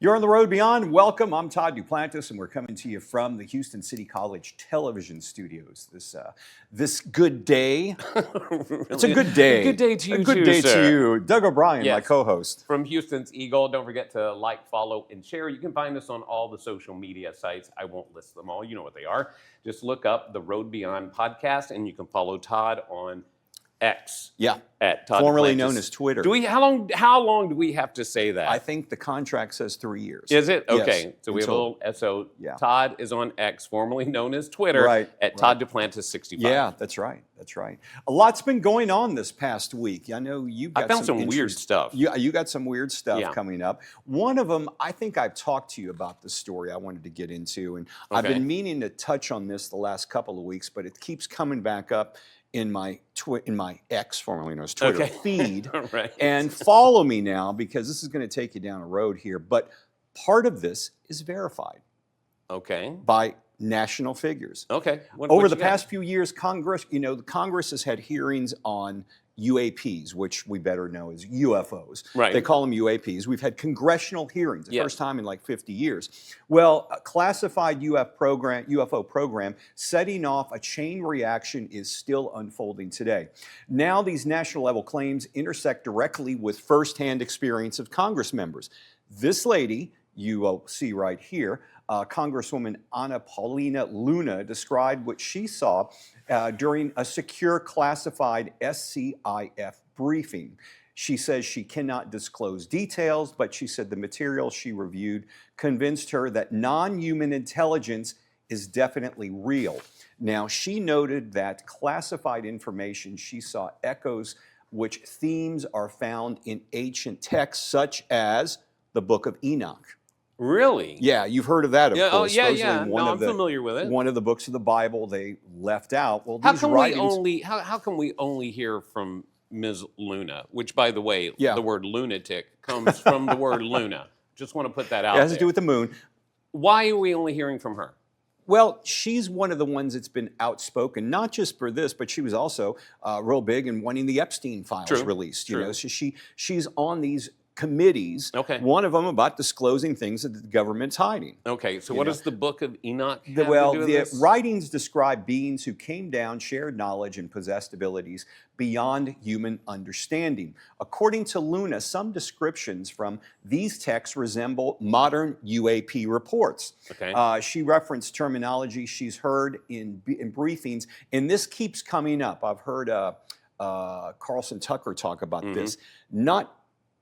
You're on the road beyond. Welcome. I'm Todd Duplantis, and we're coming to you from the Houston City College television studios. This good day. It's a good day. Good day to you, A good too, day sir. to you, Doug O'Brien, my Yes. co-host. From Houston's Eagle. Don't forget to like, follow, and share. You can find us on all the social media sites. I won't list them all. You know what they are. Just look up the Road Beyond podcast, and you can follow Todd on X. Yeah, At Todd formerly Duplantis. known as Twitter. How long do we have to say that? I think the contract says 3 years. Is it? Yes. Okay. So we have a Until- little. So Yeah. Todd is on X, formerly known as Twitter, Right, at Todd Duplantis 65. Yeah, that's right. That's right. A lot's been going on this past week. I know you've got I found some weird interest- stuff. You got some weird stuff Yeah. coming up. One of them, I think I've talked to you about the story I wanted to get into, and I've Okay. been meaning to touch on this the last couple of weeks, but it keeps coming back up in my X, formerly known as Twitter, Okay. feed. Right. And follow me now, because this is going to take you down a road here. But part of this is verified Okay. by national figures. Okay. Over the past few years, Congress has had hearings on UAPs, which we better know as UFOs. Right. They call them UAPs. We've had congressional hearings, the Yes. first time in like 50 years. Well, a classified UFO program setting off a chain reaction is still unfolding today. Now these national level claims intersect directly with firsthand experience of Congress members. This lady, you will see right here, Congresswoman Ana Paulina Luna, described what she saw during a secure classified SCIF briefing. She says she cannot disclose details, but she said the material she reviewed convinced her that non-human intelligence is definitely real. Now, she noted that classified information she saw echoes which themes are found in ancient texts such as the Book of Enoch. Really? Yeah, you've heard of that, of Yeah. Oh, course. yeah, Supposedly yeah. one No, of I'm the- familiar with it. One of the books of the Bible they left out. Well, How these can writings, how can we only hear from Ms. Luna? Which, by the way, Yeah. the word lunatic comes from the word Luna. Just want to put that out it has there. to do with the moon. Why are we only hearing from her? Well, she's one of the ones that's been outspoken, not just for this, but she was also real big in wanting the Epstein files True, released. You true. know, so she's on these committees. Okay. One of them about disclosing things that the government's hiding. Okay, so You what know. does the Book of Enoch have Well, to do with the this? writings describe beings who came down, shared knowledge, and possessed abilities beyond human understanding. According to Luna, some descriptions from these texts resemble modern UAP reports. Okay. She referenced terminology she's heard in briefings, and this keeps coming up. I've heard Carlson Tucker talk about this. Not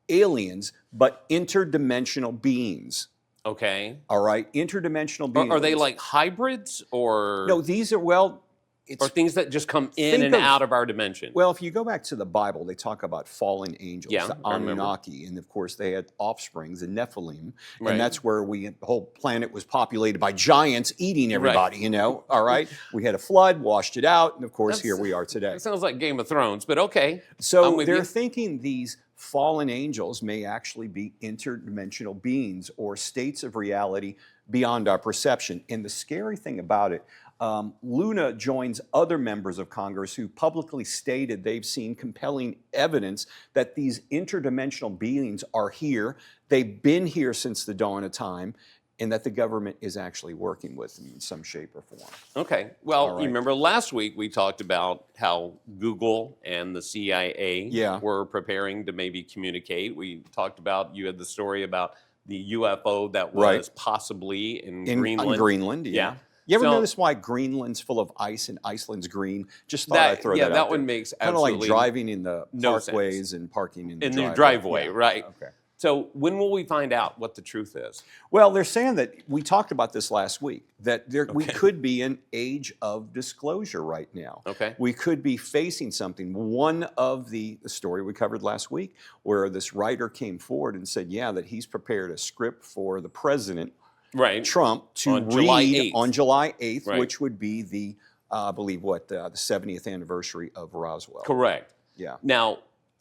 aliens, but interdimensional beings. Okay. All right, interdimensional beings. Are they like hybrids or No, these are, well, it's, or things that just come in Think and of- out of our dimension? well, if you go back to the Bible, they talk about fallen angels, Yeah, the I remember. Anunnaki, and of course they had offsprings, the Nephilim, Right. and that's where the whole planet was populated by giants eating everybody, you know, all right? We had a flood, washed it out, and of course That's- here we are today. That sounds like Game of Thrones, but okay. I'm So with they're you. thinking these fallen angels may actually be interdimensional beings or states of reality beyond our perception. And the scary thing about it, Luna joins other members of Congress who publicly stated they've seen compelling evidence that these interdimensional beings are here. They've been here since the dawn of time, and that the government is actually working with them in some shape or form. Okay. Well, All right. you remember last week we talked about how Google and the CIA Yeah. were preparing to maybe communicate. We talked about, you had the story about the UFO that was Right. possibly in On Greenland. Greenland, yeah. Yeah. You ever So- notice why Greenland's full of ice and Iceland's green? Just thought I'd throw that out that there. one makes Kind of like absolutely driving in the no parkways sense. and parking in the in driveway. the driveway, Yeah, right? Okay. So when will we find out what the truth is? Well, they're saying that, we talked about this last week, that we Okay. could be an age of disclosure right now. Okay. We could be facing something. One of the story we covered last week, where this writer came forward and said, yeah, that he's prepared a script for the president, Right. Trump, to On read July 8th. on July 8th, Right. which would be the, I believe, the 70th anniversary of Roswell. Correct. Yeah. Now,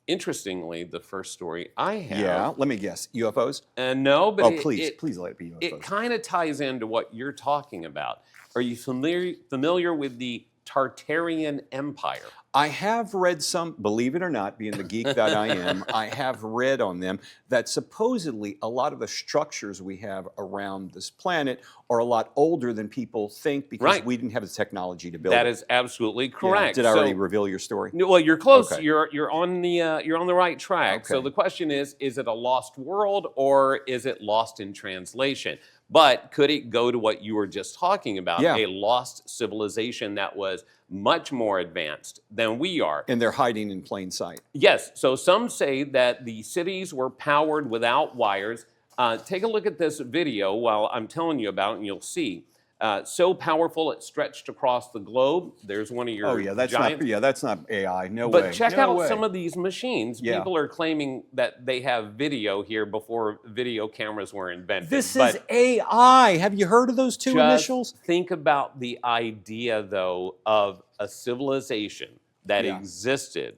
interestingly, the first story I have. Yeah. Let me guess. UFOs? No, but Oh, it, please, it, please let it be UFOs. it kind of ties into what you're talking about. Are you familiar with the Tartarian Empire. I have read some, believe it or not, being the geek that I am, I have read on them that supposedly a lot of the structures we have around this planet are a lot older than people think because Right. we didn't have the technology to build That it. is absolutely Yeah. correct. Did I already So- reveal your story? No, well, you're close. Okay. You're on the right track. So Okay. the question is it a lost world or is it lost in translation? But could it go to what you were just talking about? Yeah. A lost civilization that was much more advanced than we are. And they're hiding in plain sight. Yes. So some say that the cities were powered without wires. Take a look at this video while I'm telling you about it, and you'll see. So powerful it stretched across the globe. There's one of your Oh yeah, that's giant. not. Yeah, that's not AI. No But way. check No out way. some of these machines. Yeah. People are claiming that they have video here before video cameras were invented. This But is AI. Have you heard of those two just initials? think about the idea, though, of a civilization that Yeah. existed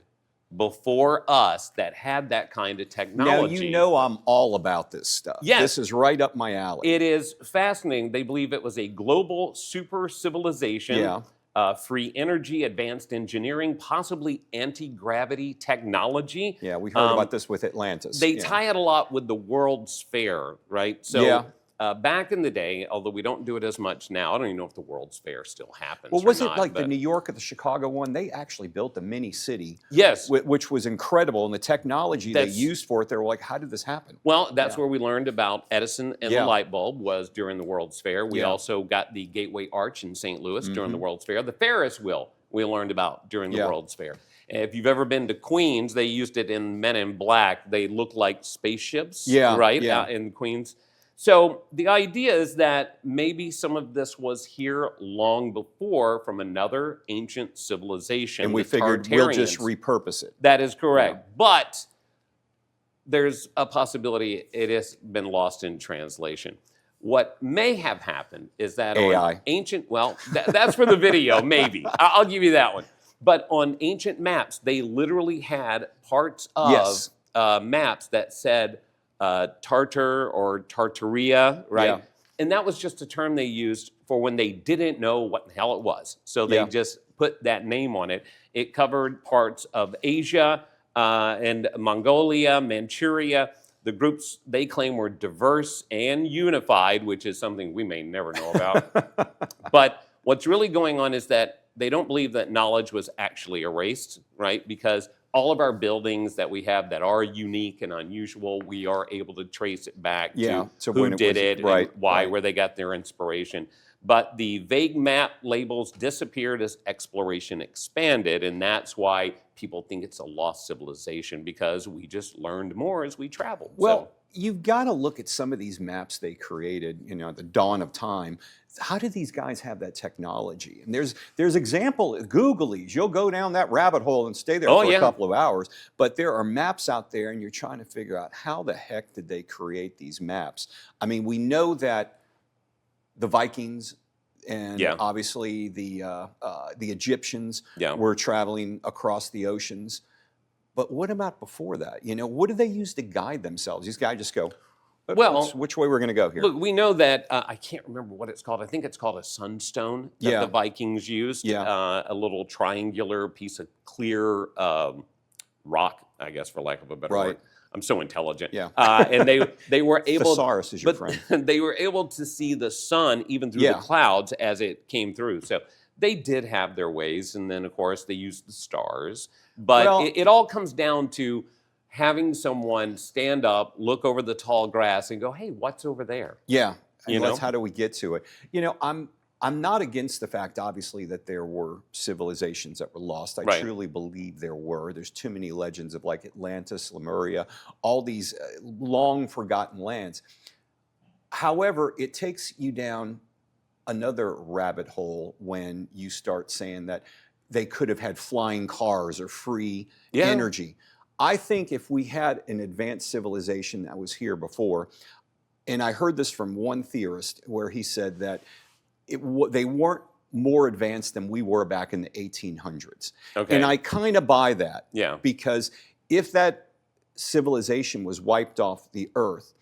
before us that had that kind of Now technology. you know I'm all about this stuff. Yes. This is right up my alley. It is fascinating. They believe it was a global super civilization. Yeah. Free energy, advanced engineering, possibly anti-gravity technology. Yeah, we heard about this with Atlantis. They Yeah. tie it a lot with the World's Fair, right? So Yeah. back in the day, although we don't do it as much now, I don't even know if the World's Fair still happens. Well, or was it not, like the but- New York or the Chicago one? They actually built a mini city, Yes. which was incredible, and the technology That's- they used for it. They were like, "How did this happen?" Well, that's Yeah. where we learned about Edison and Yeah. the light bulb was during the World's Fair. We Yeah. also got the Gateway Arch in St. Louis during the Mhm. World's Fair. The Ferris wheel we learned about during the Yeah. World's Fair. And if you've ever been to Queens, they used it in Men in Black. They look like spaceships, Yeah, right, yeah. out in Queens. So the idea is that maybe some of this was here long before from another ancient civilization. And we the figured we'll just Tartarians. repurpose it. That is correct. But there's a possibility it has been lost in translation. What may have happened is that AI. on ancient, well, that's for the video, maybe. I'll give you that one. But on ancient maps, they literally had parts of Yes. maps that said Tartar or Tartaria, right? Yeah. And that was just a term they used for when they didn't know what the hell it was. So they Yeah. just put that name on it. It covered parts of Asia and Mongolia, Manchuria. The groups they claim were diverse and unified, which is something we may never know about. But what's really going on is that they don't believe that knowledge was actually erased, right? Because all of our buildings that we have that are unique and unusual, we are able to trace it back Yeah, to so who when it did was- it, right, and why, right. where they got their inspiration. But the vague map labels disappeared as exploration expanded, and that's why people think it's a lost civilization because we just learned more as we traveled. Well, So, you've got to look at some of these maps they created, at the dawn of time. How did these guys have that technology? And there's example, Googlies. You'll go down that rabbit hole and stay there Oh, for yeah. a couple of hours. But there are maps out there, and you're trying to figure out how the heck did they create these maps? I mean, we know that the Vikings and Yeah. obviously the Egyptians Yeah. were traveling across the oceans. But what about before that? What do they use to guide themselves? These guys just go, Well, which way we're going to go here? look, we know that I can't remember what it's called. I think it's called a sunstone that Yeah. the Vikings used. Yeah. A little triangular piece of clear rock, I guess, for lack of a better Right. word. I'm so intelligent. Yeah. And they were able. Thesaurus is your But friend. they were able to see the sun even through Yeah. the clouds as it came through. So they did have their ways, and then of course they used the stars. But Well- it all comes down to having someone stand up, look over the tall grass, and go, "Hey, what's over there?" Yeah. You And that's know? how do we get to it? I'm not against the fact, obviously, that there were civilizations that were lost. I Right. truly believe there were. There's too many legends of like Atlantis, Lemuria, all these long forgotten lands. However, it takes you down another rabbit hole when you start saying that they could have had flying cars or free Yeah. energy. I think if we had an advanced civilization that was here before, and I heard this from one theorist where he said that they weren't more advanced than we were back in the 1800s. Okay. And I kind of buy that Yeah. because if that civilization was wiped off the earth,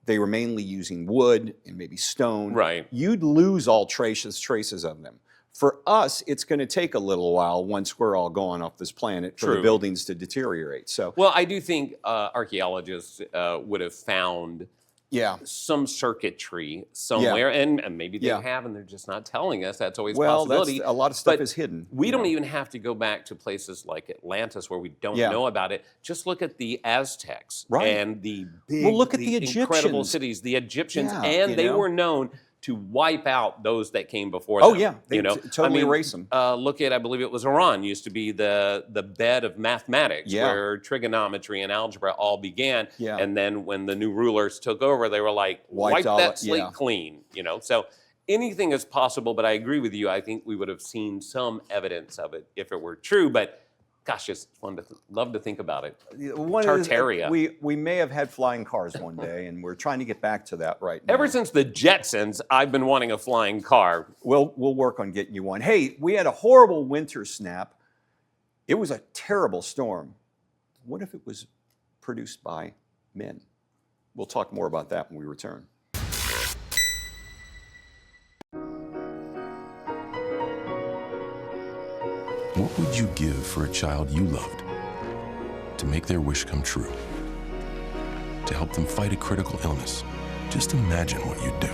they were mainly using wood and maybe stone. Right. You'd lose all traces of them. For us, it's going to take a little while once we're all gone off this planet for the True. buildings to deteriorate. So, Well, I do think archaeologists would have found yeah. some circuitry somewhere, and maybe they Yeah. have, and they're just not telling us. That's always a Well, possibility. a lot of stuff But is hidden. We you don't know. even have to go back to places like Atlantis where we don't Yeah. know about it. Just look at the Aztecs Right. and the big, Well, look at the incredible Egyptians. cities, the Egyptians, Yeah, and you they know. were known to wipe out those that came before Oh them. yeah, they totally erase them. Look at, I believe it was Iran, used to be the bed of mathematics, Yeah. where trigonometry and algebra all began. Yeah. And then when the new rulers took over, they were like, Wiped wipe all that it- slate yeah. clean. So anything is possible, but I agree with you. I think we would have seen some evidence of it if it were true. But gosh, it's fun to love to think about it. One of the- Tartaria. we may have had flying cars one day, and we're trying to get back to that right now. Ever since the Jetsons, I've been wanting a flying car. We'll work on getting you one. Hey, we had a horrible winter snap. It was a terrible storm. What if it was produced by men? We'll talk more about that when we return. What would you give for a child you loved? To make their wish come true? To help them fight a critical illness? Just imagine what you'd do.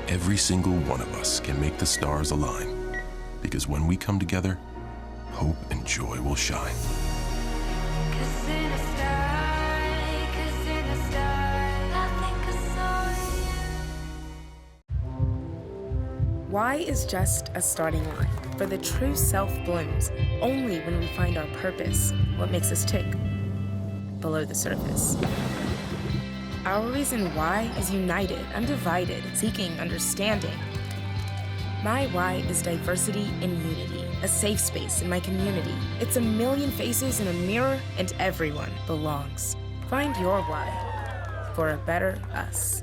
Every single one of us can make the stars align, because when we come together, hope and joy will shine. Why is just a starting line, for the true self blooms only when we find our purpose, what makes us tick, below the surface. Our reason why is united, undivided, seeking understanding. My why is diversity and unity, a safe space in my community. It's a million faces in a mirror, and everyone belongs. Find your why for a better us.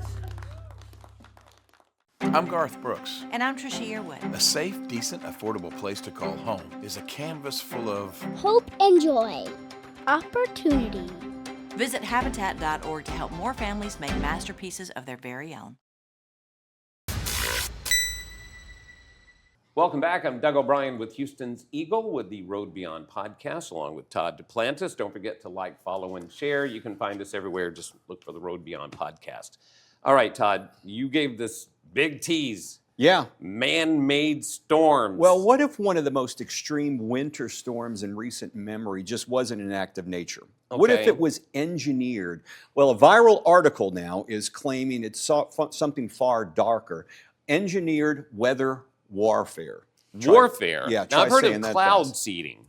I'm Garth Brooks. And I'm Trisha Yearwood. A safe, decent, affordable place to call home is a canvas full of hope and joy, opportunity. Visit Habitat.org to help more families make masterpieces of their very own. Welcome back. I'm Doug O'Brien with Houston's Eagle with the Road Beyond podcast, along with Todd Duplantis. Don't forget to like, follow, and share. You can find us everywhere. Just look for the Road Beyond podcast. All right, Todd, you gave this big tease. Yeah. Man-made storms. Well, what if one of the most extreme winter storms in recent memory just wasn't an act of nature? What if Okay. it was engineered? Well, a viral article now is claiming it's something far darker. Engineered weather warfare. warfare. Yeah, Now, try I've heard saying of that cloud fast. seeding.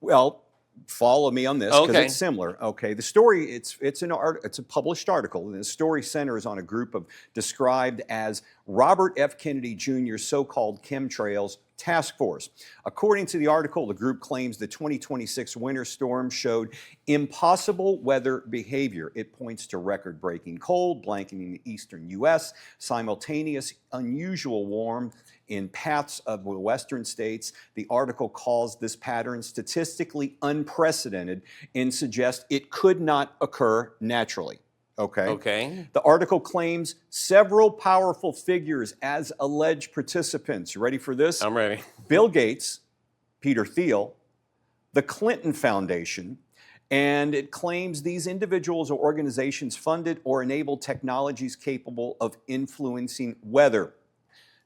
Well, follow me on this because Okay. it's similar. Okay, the story it's a published article, and the story centers on a group of described as Robert F. Kennedy Jr.'s so-called chemtrails task force. According to the article, the group claims the 2026 winter storm showed impossible weather behavior. It points to record-breaking cold blanketing the eastern U.S., simultaneous unusual warmth in paths of the western states. The article calls this pattern statistically unprecedented and suggests it could not occur naturally. Okay. The article claims several powerful figures as alleged participants. You ready for this? I'm ready. Bill Gates, Peter Thiel, the Clinton Foundation, and it claims these individuals or organizations funded or enabled technologies capable of influencing weather.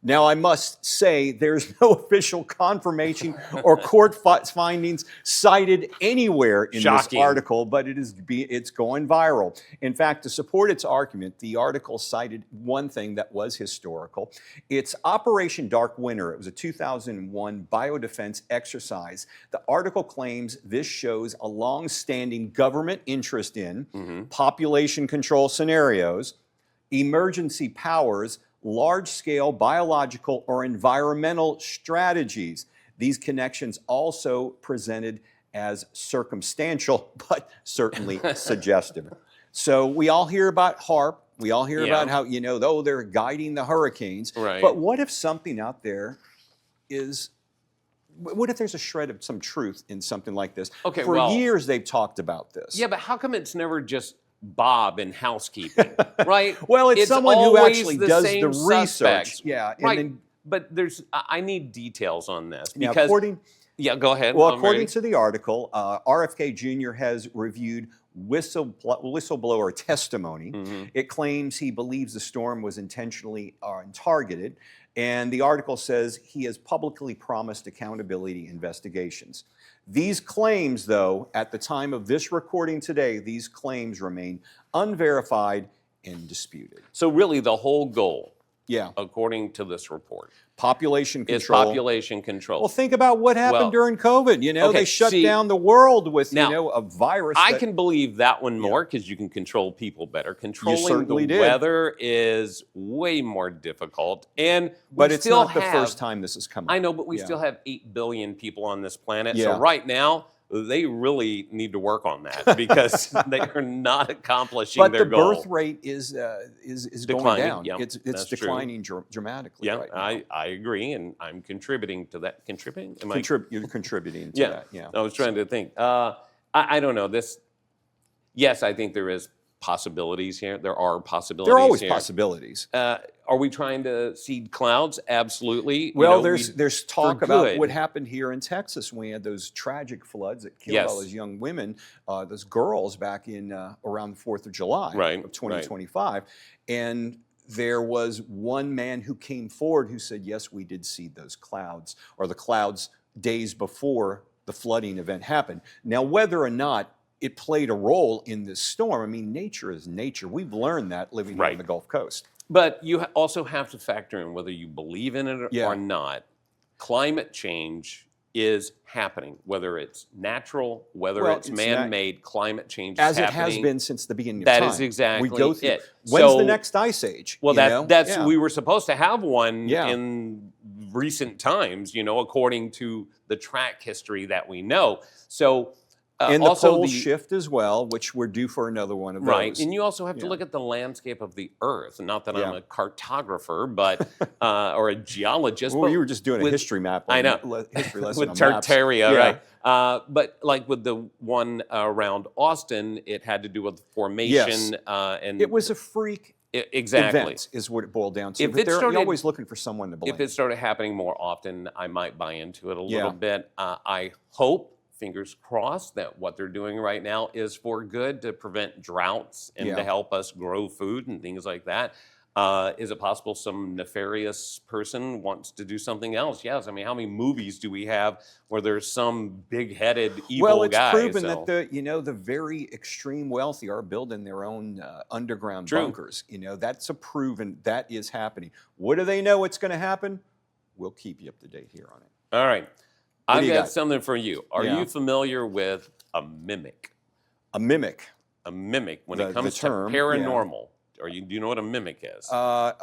Now, I must say there's no official confirmation or court findings cited anywhere in Shocking. this article, but it's going viral. In fact, to support its argument, the article cited one thing that was historical. It's Operation Dark Winter. It was a 2001 biodefense exercise. The article claims this shows a long-standing government interest in population control scenarios, emergency powers, large-scale biological or environmental strategies. These connections also presented as circumstantial, but certainly suggestive. So we all hear about HAARP. We all hear about how, they're guiding the hurricanes. Right. But what if something out there what if there's a shred of some truth in something like this? Okay, For well- years, they've talked about this. Yeah, but how come it's never just Bob in housekeeping, right? Well, it's someone who always actually the does same the research. suspects. Yeah, and Right. then but I need details on this Now, because according yeah, go ahead. Well, I'm according ready. to the article, RFK Jr. has reviewed whistleblower testimony. Mhm. It claims he believes the storm was intentionally targeted, and the article says he has publicly promised accountability investigations. These claims, though, at the time of this recording today, these claims remain unverified and disputed. So really, the whole goal, Yeah, according to this report, population is control. population control. Well, think about what happened Well, during COVID. You know, okay, they shut see, down the world with, now, a virus. I that- can believe that one more because you can control people better. Controlling certainly the did. weather is way more difficult, and But we it's still not the have, first time this has come up. I know, but we Yeah. still have 8 billion people on this planet. Yeah. So right now, they really need to work on that because they are not accomplishing But their the goal. birth rate is going Declining, down. yeah, It's that's true. declining dramatically Yeah, right now. I agree, and I'm contributing to that. Contributing? Am I? You're contributing to Yeah. that. Yeah. I was trying to think. I don't know. Yes, I think there is possibilities here. There are possibilities. There are always here. possibilities. Are we trying to seed clouds? Absolutely. Well, You know, there's for talk about good. what happened here in Texas when we had those tragic floods that killed all Yes. those young women, those girls back in around the 4th of July Right, of 2025. And there was one man who came forward who said, yes, we did see those clouds, or the clouds days before the flooding event happened. Now, whether or not it played a role in this storm, I mean, nature is nature. We've learned that living here on Right. the Gulf Coast. But you also have to factor in whether you believe in it Yeah. or not. Climate change is happening, whether it's natural, whether Well, it's it's man-made. Climate change As is it happening. has been since the beginning of That time. is exactly we go through, it. When's So- the next ice age? Well, you know? that's Yeah. we were supposed to have one Yeah. in recent times, according to the track history that we know. So and the also poles shift as well, which we're due for another one of right, those. and you also have to Yeah. look at the landscape of the Earth. Not that I'm Yeah. a cartographer, but or a geologist. Well, but you were just doing a with- history map. I know. History lesson with on maps. Tartaria, Yeah. right? But like with the one around Austin, it had to do with formation and It was a freak exactly. event, is what it boiled down to. If But it they're started- always looking for someone to blame. If it started happening more often, I might buy into it a Yeah. little bit. I hope, fingers crossed, that what they're doing right now is for good to prevent droughts and Yeah. to help us grow food and things like that. Is it possible some nefarious person wants to do something else? Yes. I mean, how many movies do we have where there's some big-headed evil well, it's guy? proven So- that the very extreme wealthy are building their own underground True. bunkers. That's a proven that is happening. What do they know it's going to happen? We'll keep you up to date here on it. All right. What do I've you got got? something for you. Are Yeah. you familiar with a mimic? A mimic. A mimic when The it comes term, to yeah. paranormal. Do you know what a mimic is? I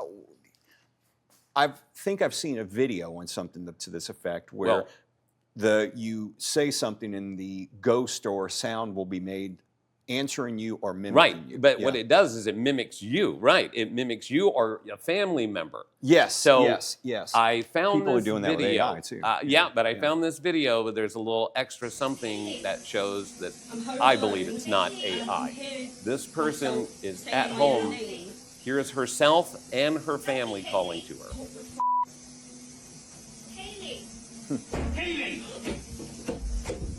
think I've seen a video on something to this effect where Well- you say something and the ghost or sound will be made answering you or mimicking Right, you. but Yeah. what it does is it mimics you, right? It mimics you or a family member. Yes. So yes. I found People are this doing that with video. AI, too. Yeah, but I Yeah. found this video, but there's a little extra something that shows that I believe it's not AI. This person is at home, hears herself and her family calling to her.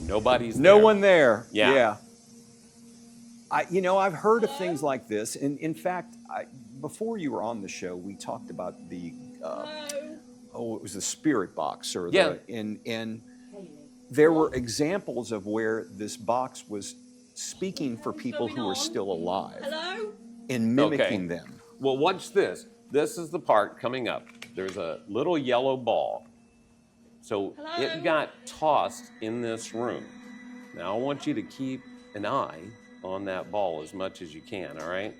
Nobody's No there. one there. Yeah. I've heard of things like this, and in fact, before you were on the show, we talked about the it was the spirit box, or Yeah. and there were examples of where this box was speaking for people who are still alive and mimicking them. Well, watch this. This is the part coming up. There's a little yellow ball. So it got tossed in this room. Now I want you to keep an eye on that ball as much as you can, all right?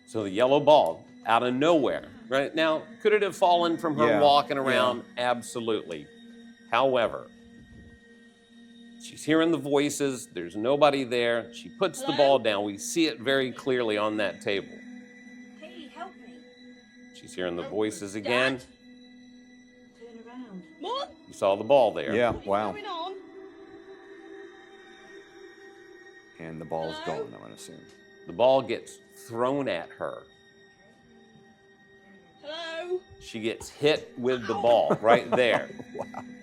So the yellow ball, out of nowhere, right? Now, could it have fallen from her Yeah, walking around? Absolutely. However, she's hearing the voices. There's nobody there. She puts the ball down. We see it very clearly on that table. Hey, help me. She's hearing the voices again. Turn around. What? You saw the ball there. Yeah, wow. Going on? And the ball's gone, I'm going to assume. The ball gets thrown at her. Hello? She gets hit with the ball right there.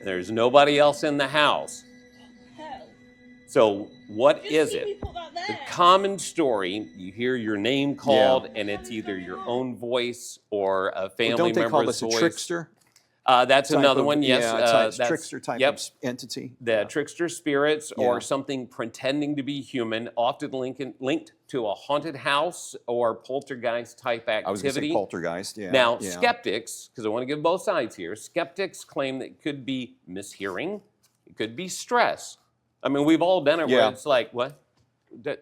There's nobody else in the house. So what is it? The common story, you hear your name called, and it's either your own voice or a family Don't they call member's this a voice. trickster? That's Type another of- one, yes. Yeah, that's trickster type yep. of entity. The trickster spirits or Yeah. something pretending to be human, often linked to a haunted house or poltergeist type activity. I was going to say poltergeist, yeah. Now, yeah. skeptics, because I want to give both sides here, skeptics claim that it could be mishearing, it could be stress. I mean, we've all done it where Yeah. it's like, what?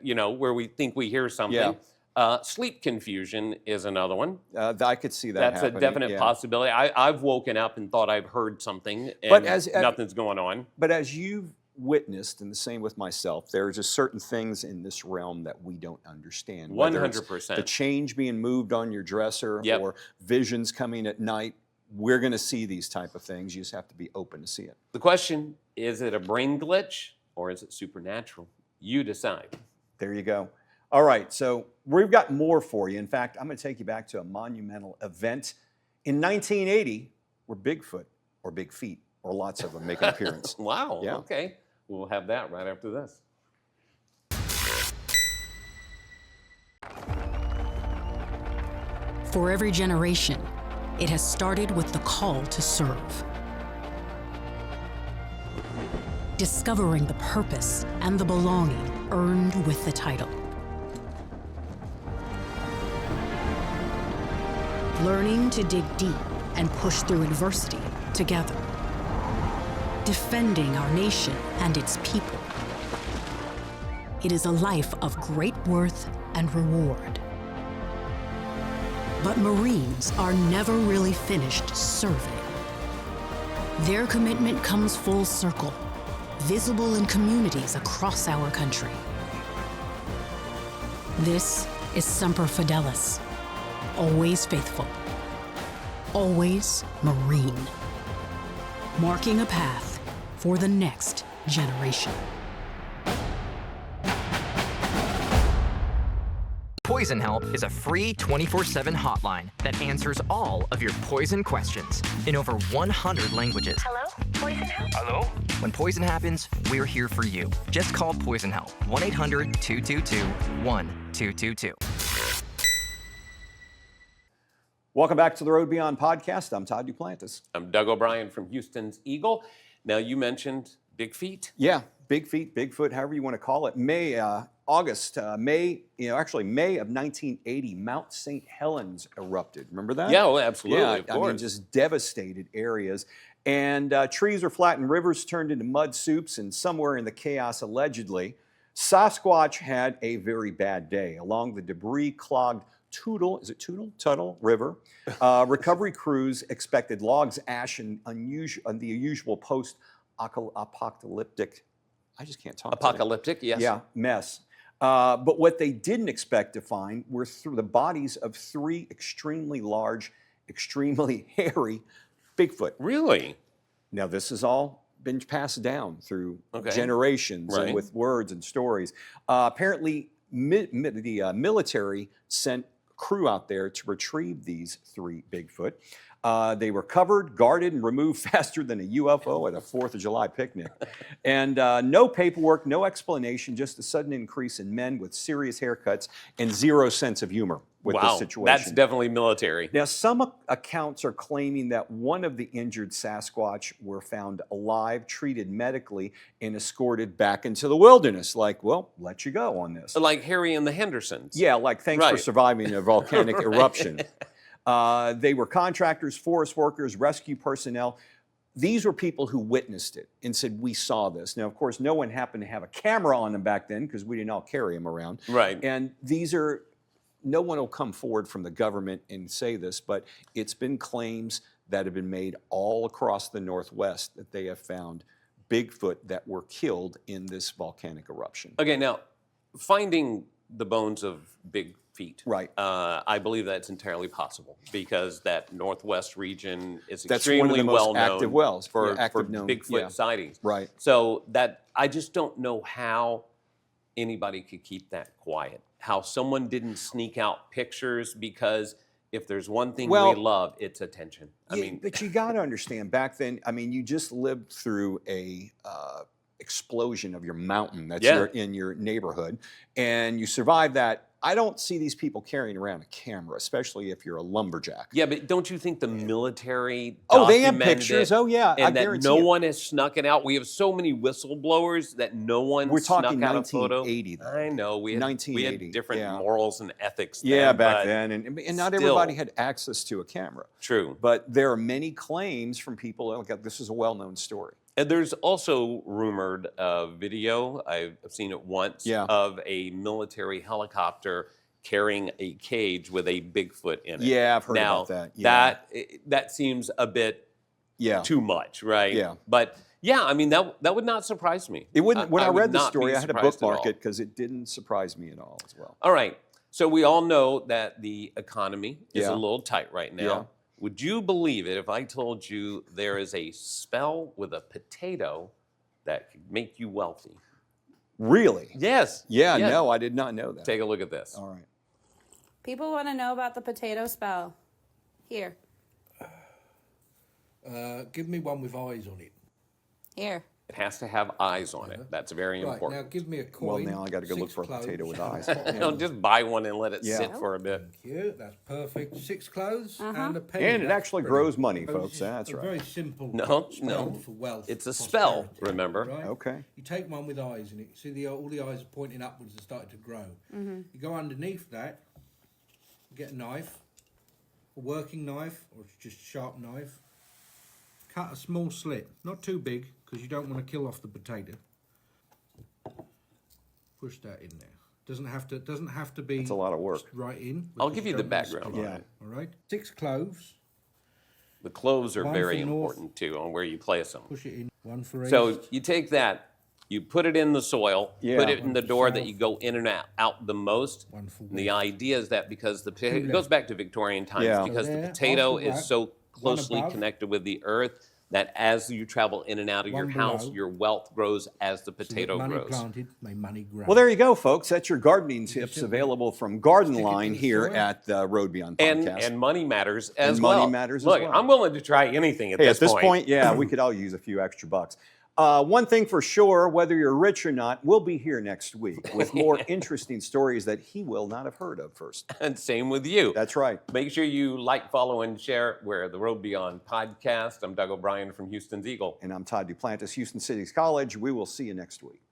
You know, where we think we hear something. Yeah. Sleep confusion is another one. I could see that That's happening. a definite yeah. possibility. I've woken up and thought I've heard something, and But as- nothing's going on. But as you've witnessed, and the same with myself, there are just certain things in this realm that we don't understand. Whether it's 100%. the change being moved on your dresser Yep. or visions coming at night, we're going to see these type of things. You just have to be open to see it. The question, is it a brain glitch or is it supernatural? You decide. There you go. All right, so we've got more for you. In fact, I'm going to take you back to a monumental event in 1980 where Bigfoot or Big Feet or lots of them make an appearance. Wow, Yeah. okay. We'll have that right after this. For every generation, it has started with the call to serve. Discovering the purpose and the belonging earned with the title. Learning to dig deep and push through adversity together. Defending our nation and its people. It is a life of great worth and reward. But Marines are never really finished serving. Their commitment comes full circle, visible in communities across our country. This is Semper Fidelis, always faithful, always Marine, marking a path for the next generation. Poison Help is a free 24/7 hotline that answers all of your poison questions in over 100 languages. Hello? Poison Help? Hello? When poison happens, we're here for you. Just call Poison Help, 1-800-222-1222. Welcome back to the Road Beyond podcast. I'm Todd Duplantis. I'm Doug O'Brien from Houston's Eagle. Now, you mentioned Big Feet. Yeah, Big Feet, Bigfoot, however you want to call it. May of 1980, Mount St. Helens erupted. Remember that? Yeah, well, absolutely, Yeah, of I mean, course. just devastated areas. And trees were flattened, rivers turned into mud soups, and somewhere in the chaos, allegedly, Sasquatch had a very bad day. Along the debris-clogged Tuttle River, recovery crews expected logs, ash, and the usual post-apocalyptic, I just can't talk today. Apocalyptic, yes. Yeah, mess. But what they didn't expect to find were the bodies of 3 extremely large, extremely hairy Bigfoot. Really? Now, this has all been passed down through Okay. generations and Right. with words and stories. Apparently, the military sent a crew out there to retrieve these 3 Bigfoot. They were covered, guarded, and removed faster than a UFO at a 4th of July picnic. And no paperwork, no explanation, just a sudden increase in men with serious haircuts and zero sense of humor with wow, this situation. that's definitely military. Now, some accounts are claiming that one of the injured Sasquatch were found alive, treated medically, and escorted back into the wilderness. Like, well, let you go on this. Like Harry and the Hendersons. Yeah, like thanks for Right. surviving a volcanic eruption. They were contractors, forest workers, rescue personnel. These were people who witnessed it and said, we saw this. Now, of course, no one happened to have a camera on them back then because we didn't all carry them around. Right. And no one will come forward from the government and say this, but it's been claims that have been made all across the Northwest that they have found Bigfoot that were killed in this volcanic eruption. Okay, now, finding the bones of Big Feet. Right. I believe that's entirely possible because that Northwest region is That's one of extremely the most well known active wells, for, yeah, active for known, Bigfoot yeah. sightings. Right. So that I just don't know how anybody could keep that quiet. How someone didn't sneak out pictures because If there's one thing Well, we love, it's attention. I Yeah, mean, but you got to understand, back then, I mean, you just lived through a explosion of your mountain that's Yeah. in your neighborhood, and you survived that. I don't see these people carrying around a camera, especially if you're a lumberjack. yeah, but don't you think the military Oh, they have documented pictures. it, Oh, yeah, I and that guarantee no it. one has snuck it out? We have so many whistleblowers that no one We're snuck talking out a photo. 1980, though. I know we had 1980, different yeah. morals and ethics. Yeah, then, back but then, and not still. everybody had access to a camera. True. But there are many claims from people. Like, this is a well-known story. And there's also rumored video, I've seen it once, Yeah. of a military helicopter carrying a cage with a Bigfoot in it. Yeah, I've heard now, about that. Yeah. that seems a bit Yeah. too much, right? Yeah. But yeah, I mean, that would not surprise me. It wouldn't. When I would read the not be story, I had to surprised at bookmark all. it because it didn't surprise me at all as well. All right. So we all know that the economy is Yeah. a little tight right now. Yeah. Would you believe it if I told you there is a spell with a potato that could make you wealthy? Really? Yes. Yeah. Yes. No, I did not know that. Take a look at this. All right. People want to know about the potato spell. Here. Give me one with eyes on it. Here. It has to have eyes on it. That's very Right, now important. give me a coin. Well, now I got to go look 6 for a cloves. potato with eyes. Don't just buy one and let it Yeah. sit for a bit. Thank you. That's perfect. 6 cloves and a penny. And it That's actually brilliant. grows money, So folks. this is That's a right. very simple No, spell no. for wealth. It's a spell, prosperity, remember? Right? Okay. You take one with eyes in it. See all the eyes are pointing upwards and starting to grow. Mm-hmm. You go underneath that, get a knife, a working knife, or just a sharp knife. Cut a small slit, not too big, because you don't want to kill off the potato. Push that in there. Doesn't have to be. It's a lot of work. Right in. I'll because give you you the don't want to background split on it. it. All right. 6 cloves. The cloves are One very for north. important too on where you place them. Push it in. 1 for east. So you take that, you put it in the soil, Yeah. put it in One the for door that south. you go in and out the most. One for And the west. idea is that because the potato, it left. goes back to Victorian times, Yeah. because So the there, potato off the is rack, so one closely above, connected with the earth that as you travel in and out of your one house, below. your wealth grows as the So that potato money grows. planted, may money grow. Well, there you go, folks. That's your gardening tips sit there, available from Garden stick it to Line the here soil. at the Road Beyond And Podcast. money matters as And well. money matters as Look, well. I'm willing to try anything at Hey, this at this point, yeah, we could all use a few extra bucks. One thing for sure, whether you're rich or not, we'll be here next week with more interesting stories that he will not have heard of first. And same with you. That's right. Make sure you like, follow, and share. We're the Road Beyond Podcast. I'm Doug O'Brien from Houston's Eagle. And I'm Todd Duplantis, Houston City's College. We will see you next week.